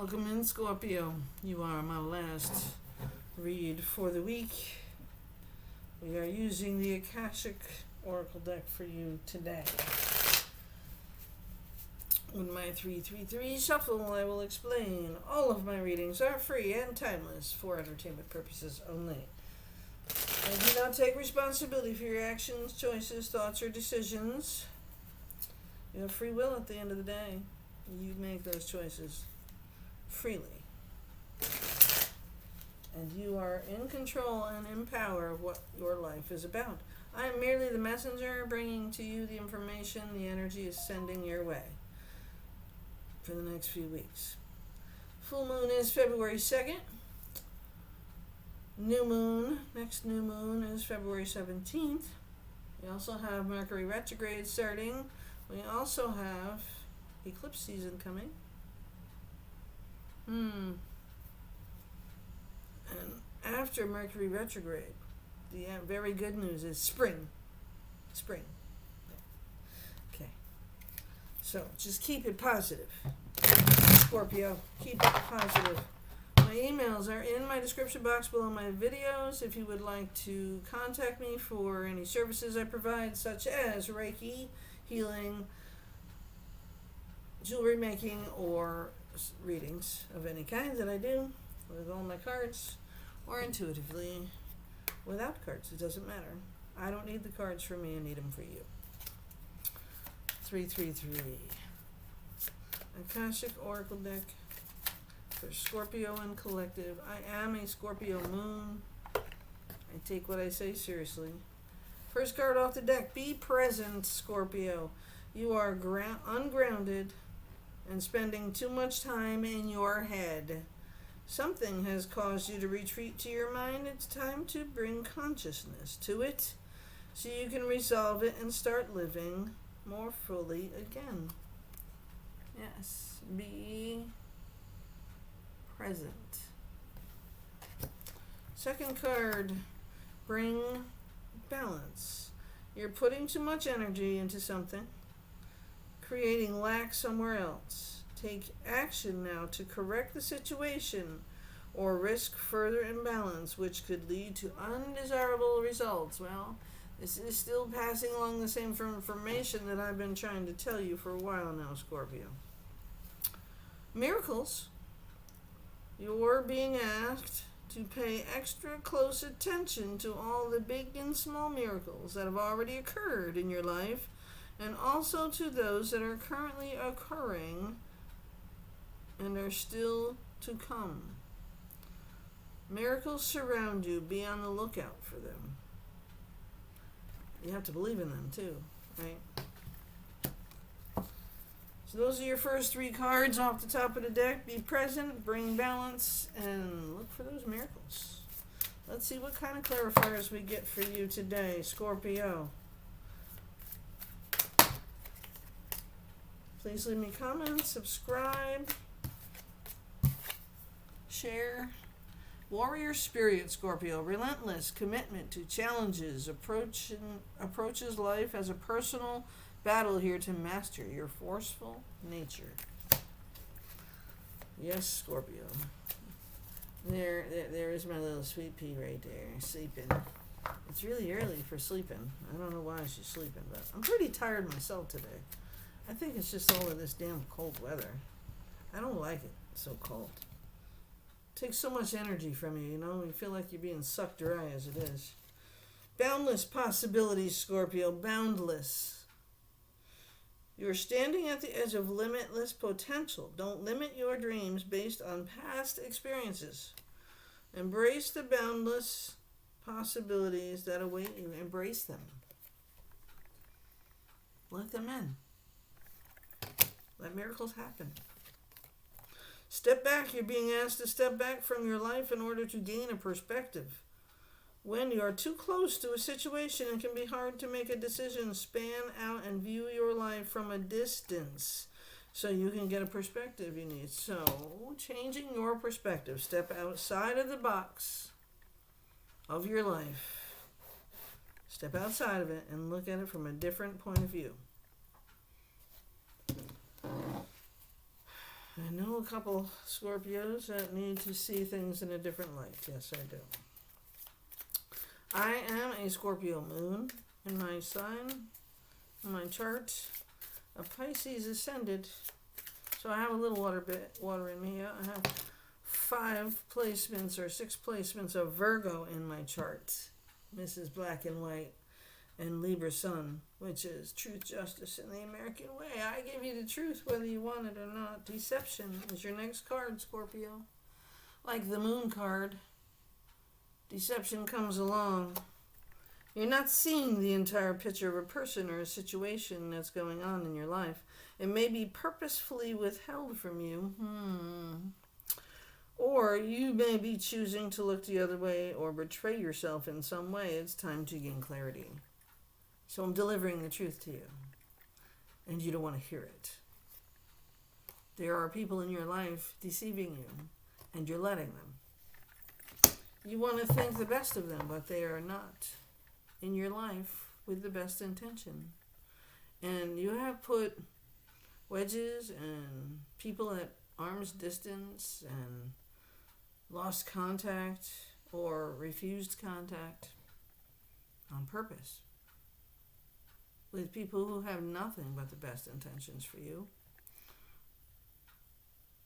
Welcome in, Scorpio. You are my last read for the week. We are using the Akashic Oracle deck for you today. With my 333 shuffle, I will explain. All of my readings are free and timeless for entertainment purposes only. I do not take responsibility for your actions, choices, thoughts, or decisions. You have free will at the end of the day. You make those choices freely. And you are in control and in power of what your life is about. I am merely the messenger bringing to you the information the energy is sending your way for the next few weeks. Full moon is February 2nd. Next new moon is February 17th. We also have Mercury retrograde starting. We also have eclipse season coming. And after Mercury retrograde, the very good news is spring. Okay. So just keep it positive, Scorpio. Keep it positive. My emails are in my description box below my videos if you would like to contact me for any services I provide, such as Reiki, healing, jewelry making, or readings of any kind that I do with all my cards or intuitively without cards. It doesn't matter. I don't need the cards for me, I need them for you. 333 Akashic Oracle deck for Scorpio and Collective. I am a Scorpio moon. I take what I say seriously. First card off the deck, be present, Scorpio. You are ungrounded and spending too much time in your head. Something has caused you to retreat to your mind. It's time to bring consciousness to it so you can resolve it and start living more fully again. Yes, be present. Second card, bring balance. You're putting too much energy into something, creating lack somewhere else. Take action now to correct the situation or risk further imbalance, which could lead to undesirable results. Well, this is still passing along the same information that I've been trying to tell you for a while now, Scorpio. Miracles. You're being asked to pay extra close attention to all the big and small miracles that have already occurred in your life, and also to those that are currently occurring and are still to come. Miracles surround you. Be on the lookout for them. You have to believe in them too, right? So those are your first three cards off the top of the deck. Be present, bring balance, and look for those miracles. Let's see what kind of clarifiers we get for you today, Scorpio. Please leave me comments, subscribe, share. Warrior spirit, Scorpio. Relentless commitment to challenges. Approaches life as a personal battle here to master your forceful nature. Yes, Scorpio. There is my little sweet pea right there, sleeping. It's really early for sleeping. I don't know why she's sleeping, but I'm pretty tired myself today. I think it's just all of this damn cold weather. I don't like it so cold. It takes so much energy from you, you know? You feel like you're being sucked dry as it is. Boundless possibilities, Scorpio. Boundless. You're standing at the edge of limitless potential. Don't limit your dreams based on past experiences. Embrace the boundless possibilities that await you. Embrace them. Let them in. Let miracles happen. Step back. You're being asked to step back from your life in order to gain a perspective. When you are too close to a situation, it can be hard to make a decision. Span out and view your life from a distance so you can get a perspective you need. So, changing your perspective. Step outside of the box of your life. Step outside of it and look at it from a different point of view. I know a couple Scorpios that need to see things in a different light. Yes, I do. I am a Scorpio moon in my sign, in my chart. A Pisces ascended. So I have a little water in me. I have 5 placements or 6 placements of Virgo in my chart. Mrs. Black and White and Libra Sun, which is truth, justice, and the American way. I give you the truth whether you want it or not. Deception is your next card, Scorpio. Like the moon card, deception comes along. You're not seeing the entire picture of a person or a situation that's going on in your life. It may be purposefully withheld from you. Or you may be choosing to look the other way or betray yourself in some way. It's time to gain clarity. So I'm delivering the truth to you. And you don't want to hear it. There are people in your life deceiving you. And you're letting them. You want to think the best of them, but they are not in your life with the best intention. And you have put wedges and people at arm's distance and lost contact or refused contact on purpose with people who have nothing but the best intentions for you,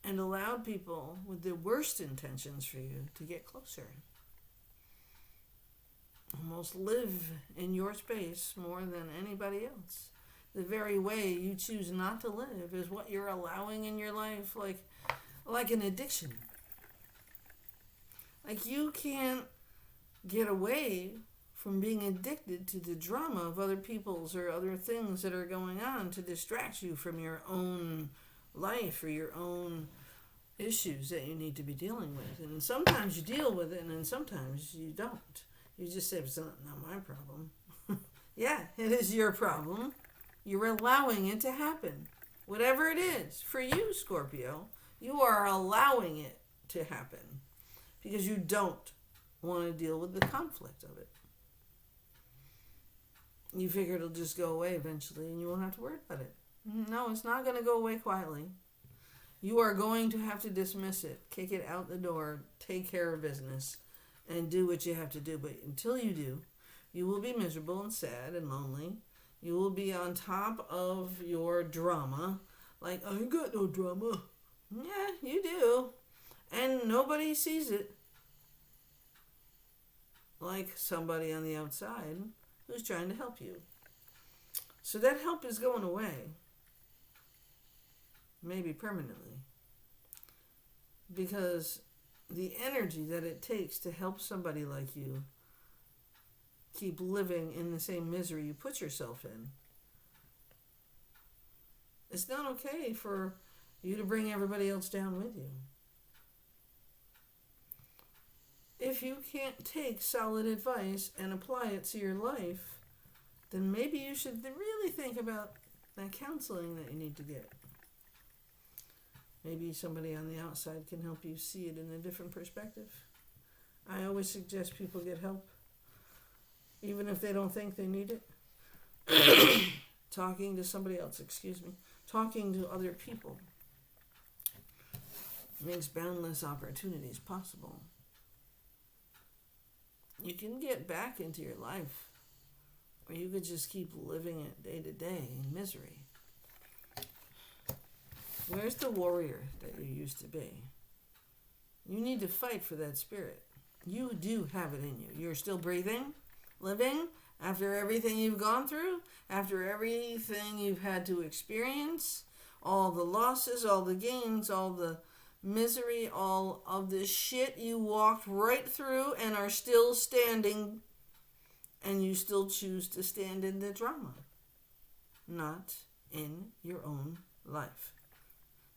and allowed people with the worst intentions for you to get closer. Almost live in your space more than anybody else. The very way you choose not to live is what you're allowing in your life, like an addiction. Like you can't get away from being addicted to the drama of other people's or other things that are going on to distract you from your own life or your own issues that you need to be dealing with. And sometimes you deal with it, and then sometimes you don't. You just say, it's not my problem. Yeah, it is your problem. You're allowing it to happen. Whatever it is, for you, Scorpio, you are allowing it to happen because you don't want to deal with the conflict of it. You figure it'll just go away eventually and you won't have to worry about it. No, it's not going to go away quietly. You are going to have to dismiss it, kick it out the door, take care of business, and do what you have to do. But until you do, you will be miserable and sad and lonely. You will be on top of your drama. Like, I ain't got no drama. Yeah, you do. And nobody sees it. Like somebody on the outside who's trying to help you. So that help is going away. Maybe permanently. Because the energy that it takes to help somebody like you keep living in the same misery you put yourself in. It's not okay for you to bring everybody else down with you. If you can't take solid advice and apply it to your life, then maybe you should really think about that counseling that you need to get. Maybe somebody on the outside can help you see it in a different perspective. I always suggest people get help, even if they don't think they need it. Talking to somebody else, talking to other people makes boundless opportunities possible. You can get back into your life, or you could just keep living it day to day in misery. Where's the warrior that you used to be? You need to fight for that spirit. You do have it in you. You're still breathing, living, after everything you've gone through, after everything you've had to experience, all the losses, all the gains, all the misery, all of the shit you walked right through and are still standing, and you still choose to stand in the drama, not in your own life.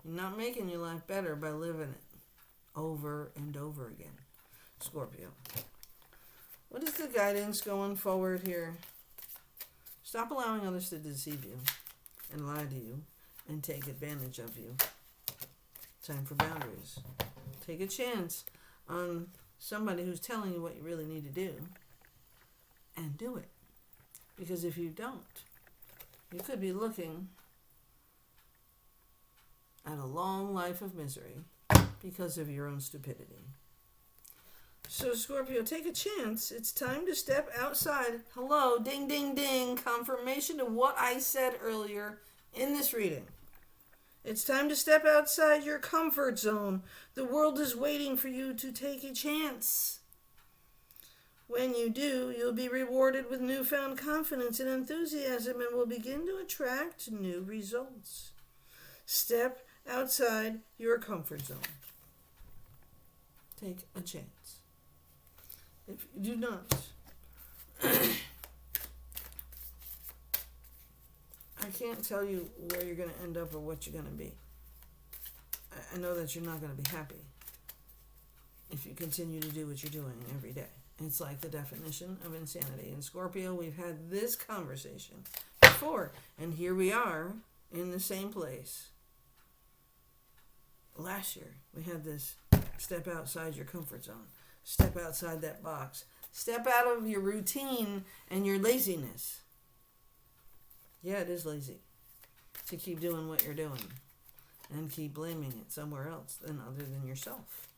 You're not making your life better by living it over and over again, Scorpio. What is the guidance going forward here? Stop allowing others to deceive you and lie to you and take advantage of you. Time for boundaries. Take a chance on somebody who's telling you what you really need to do and do it. Because if you don't, you could be looking at a long life of misery because of your own stupidity. So, Scorpio, take a chance. It's time to step outside. Hello, ding, ding, ding. Confirmation of what I said earlier in this reading. It's time to step outside your comfort zone. The world is waiting for you to take a chance. When you do, you'll be rewarded with newfound confidence and enthusiasm and will begin to attract new results. Step outside your comfort zone. Take a chance. If you do not, I can't tell you where you're going to end up or what you're going to be. I know that you're not going to be happy if you continue to do what you're doing every day. It's like the definition of insanity. In Scorpio, we've had this conversation before, and here we are in the same place. Last year, we had this step outside your comfort zone. Step outside that box. Step out of your routine and your laziness. Yeah, it is lazy to keep doing what you're doing and keep blaming it somewhere else than other than yourself.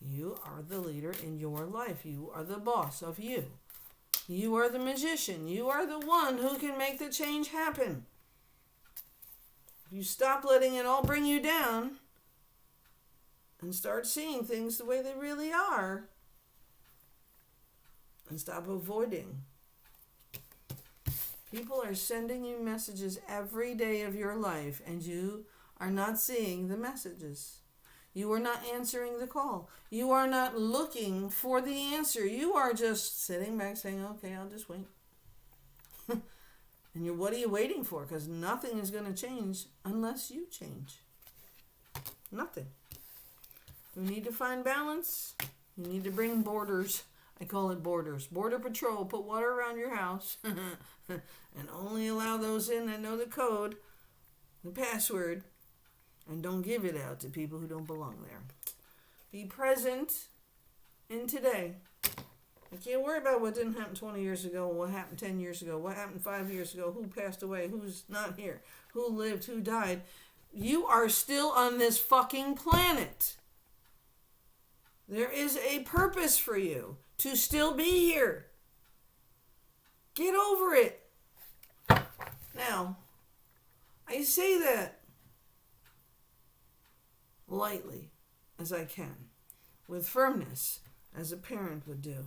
You are the leader in your life. You are the boss of you. You are the magician. You are the one who can make the change happen. If you stop letting it all bring you down and start seeing things the way they really are, and stop avoiding. People are sending you messages every day of your life, and you are not seeing the messages. You are not answering the call. You are not looking for the answer. You are just sitting back saying, okay, I'll just wait. And what are you waiting for? Because nothing is going to change unless you change. Nothing. We need to find balance. You need to bring borders. I call it borders. Border Patrol, put water around your house and only allow those in that know the code, the password, and don't give it out to people who don't belong there. Be present in today. I can't worry about what didn't happen 20 years ago, what happened 10 years ago, what happened 5 years ago, who passed away, who's not here, who lived, who died. You are still on this fucking planet. There is a purpose for you to still be here. Get over it. Now, I say that lightly as I can, with firmness as a parent would do,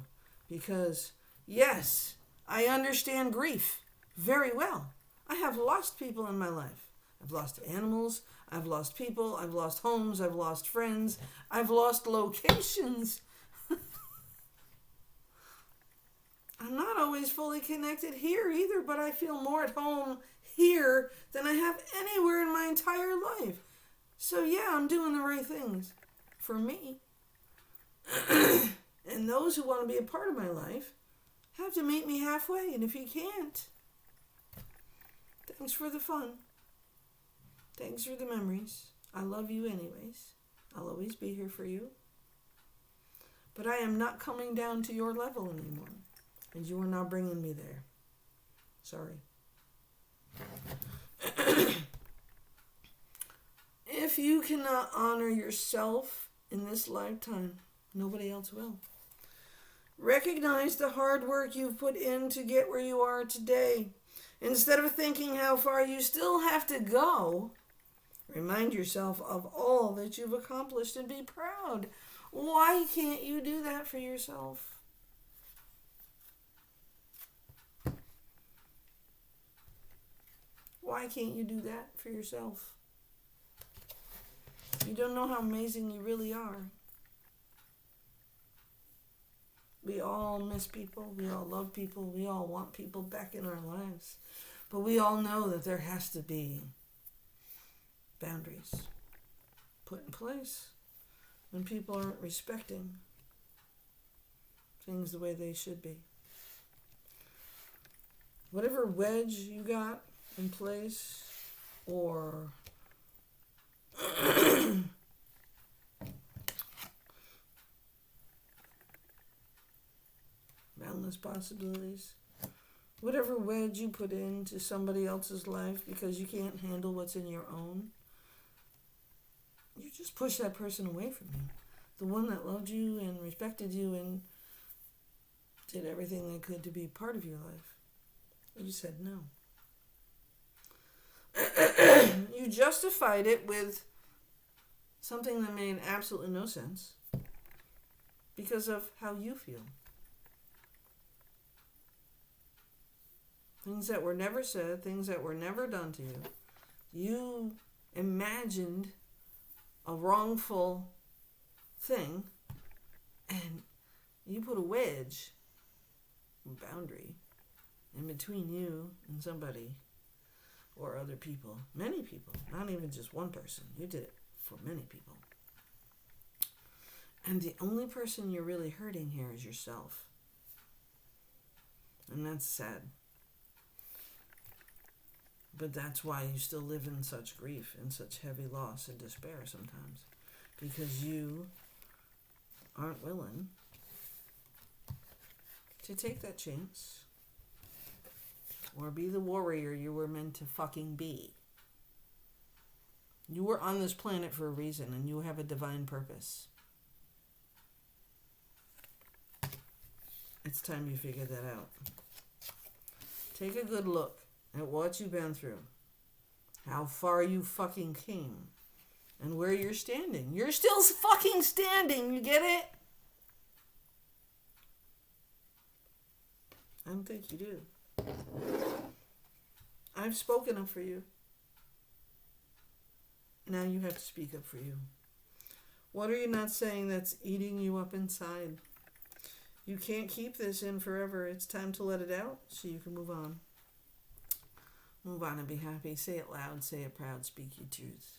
because yes, I understand grief very well. I have lost people in my life. I've lost animals, I've lost people, I've lost homes, I've lost friends, I've lost locations. I'm not always fully connected here either, but I feel more at home here than I have anywhere in my entire life. So yeah, I'm doing the right things for me. And those who want to be a part of my life have to meet me halfway. And if you can't, thanks for the fun. Thanks for the memories. I love you anyways. I'll always be here for you. But I am not coming down to your level anymore. And you are not bringing me there. Sorry. If you cannot honor yourself in this lifetime, nobody else will. Recognize the hard work you've put in to get where you are today. Instead of thinking how far you still have to go, remind yourself of all that you've accomplished and be proud. Why can't you do that for yourself? Why can't you do that for yourself? You don't know how amazing you really are. We all miss people. We all love people. We all want people back in our lives. But we all know that there has to be boundaries put in place when people aren't respecting things the way they should be. Whatever wedge you got in place, or boundless possibilities, whatever wedge you put into somebody else's life because you can't handle what's in your own, you just push that person away from you. The one that loved you and respected you and did everything they could to be part of your life. You said no. You justified it with something that made absolutely no sense because of how you feel. Things that were never said, things that were never done to you. You imagined a wrongful thing and you put a wedge, boundary, in between you and somebody or other people. Many people, not even just one person. You did it for many people. And the only person you're really hurting here is yourself. And that's sad. But that's why you still live in such grief and such heavy loss and despair sometimes. Because you aren't willing to take that chance or be the warrior you were meant to fucking be. You were on this planet for a reason and you have a divine purpose. It's time you figure that out. Take a good look at what you've been through, how far you fucking came, and where you're standing. You're still fucking standing, you get it? I don't think you do. I've spoken up for you. Now you have to speak up for you. What are you not saying that's eating you up inside? You can't keep this in forever. It's time to let it out so you can move on. Move on and be happy. Say it loud. Say it proud. Speak your truth.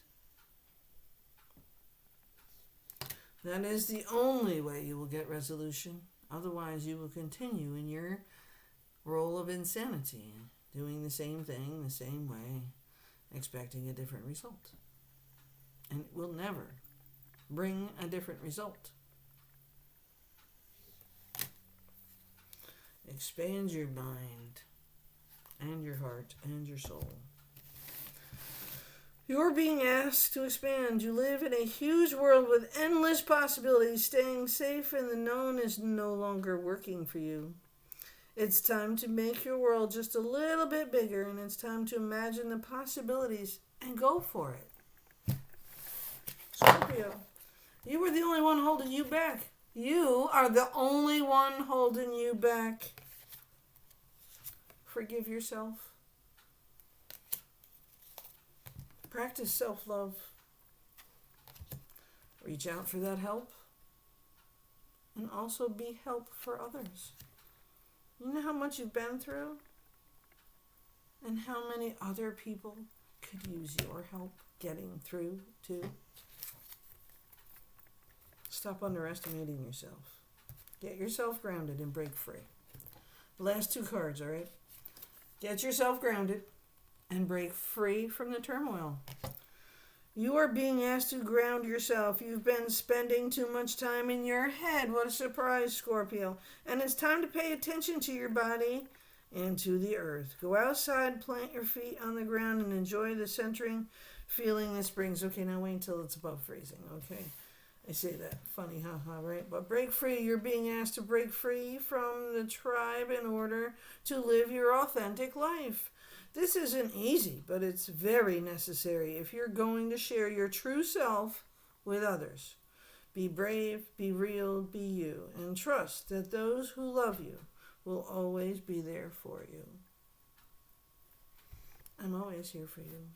That is the only way you will get resolution. Otherwise, you will continue in your role of insanity, doing the same thing the same way, expecting a different result. And it will never bring a different result. Expand your mind and your heart and your soul. You're being asked to expand. You live in a huge world with endless possibilities. Staying safe in the known is no longer working for you. It's time to make your world just a little bit bigger, and it's time to imagine the possibilities and go for it. Scorpio, you were the only one holding you back. You are the only one holding you back. Forgive yourself. Practice self-love. Reach out for that help. And also be help for others. You know how much you've been through? And how many other people could use your help getting through too? Stop underestimating yourself. Get yourself grounded and break free. Last two cards, all right? Get yourself grounded and break free from the turmoil. You are being asked to ground yourself. You've been spending too much time in your head. What a surprise, Scorpio. And it's time to pay attention to your body and to the earth. Go outside, plant your feet on the ground, and enjoy the centering feeling this brings. Okay, now wait until it's above freezing, okay? I say that funny, haha, right? But break free. You're being asked to break free from the tribe in order to live your authentic life. This isn't easy, but it's very necessary if you're going to share your true self with others. Be brave, be real, be you, and trust that those who love you will always be there for you. I'm always here for you.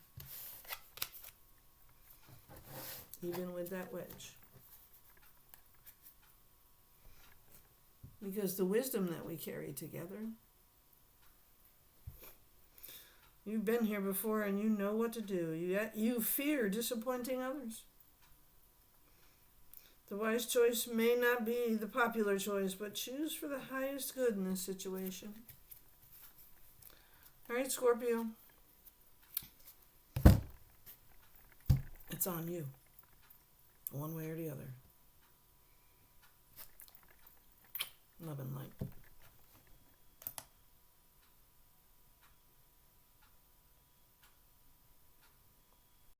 Even with that wedge. Because the wisdom that we carry together, you've been here before and you know what to do. You fear disappointing others. The wise choice may not be the popular choice, but choose for the highest good in this situation. All right, Scorpio. It's on you. One way or the other. Love and light.